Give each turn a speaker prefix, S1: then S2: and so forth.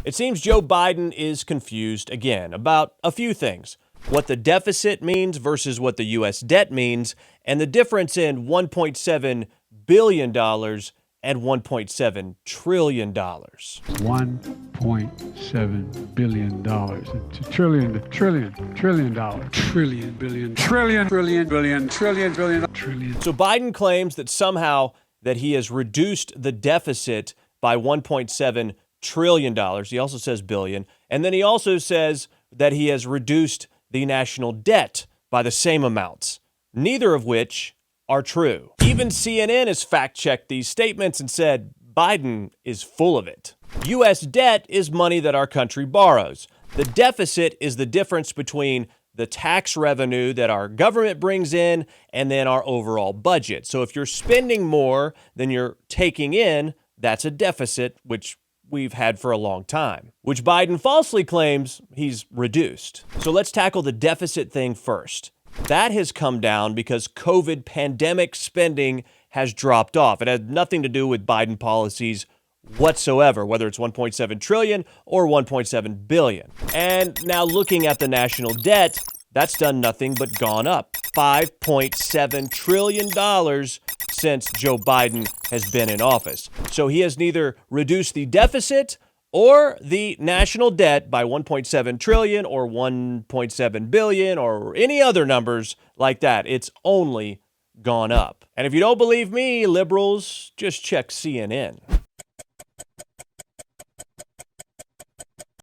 S1: It seems Joe Biden is confused again about a few things. What the deficit means versus what the U.S. debt means, and the difference in $1.7 billion and $1.7 trillion.
S2: $1.7 billion. It's a trillion dollars. Trillion, billion, trillion, billion, trillion.
S1: So Biden claims that somehow that he has reduced the deficit by $1.7 trillion. He also says billion. And then he also says that he has reduced the national debt by the same amounts, neither of which are true. Even CNN has fact-checked these statements and said Biden is full of it. U.S. debt is money that our country borrows. The deficit is the difference between the tax revenue that our government brings in and then our overall budget. So if you're spending more than you're taking in, that's a deficit, which we've had for a long time, which Biden falsely claims he's reduced. So let's tackle the deficit thing first. That has come down because COVID pandemic spending has dropped off. It had nothing to do with Biden policies whatsoever, whether it's 1.7 trillion or 1.7 billion. And now looking at the national debt, that's done nothing but gone up. $5.7 trillion since Joe Biden has been in office. So he has neither reduced the deficit or the national debt by 1.7 trillion or 1.7 billion or any other numbers like that. It's only gone up. And if you don't believe me, liberals, just check CNN.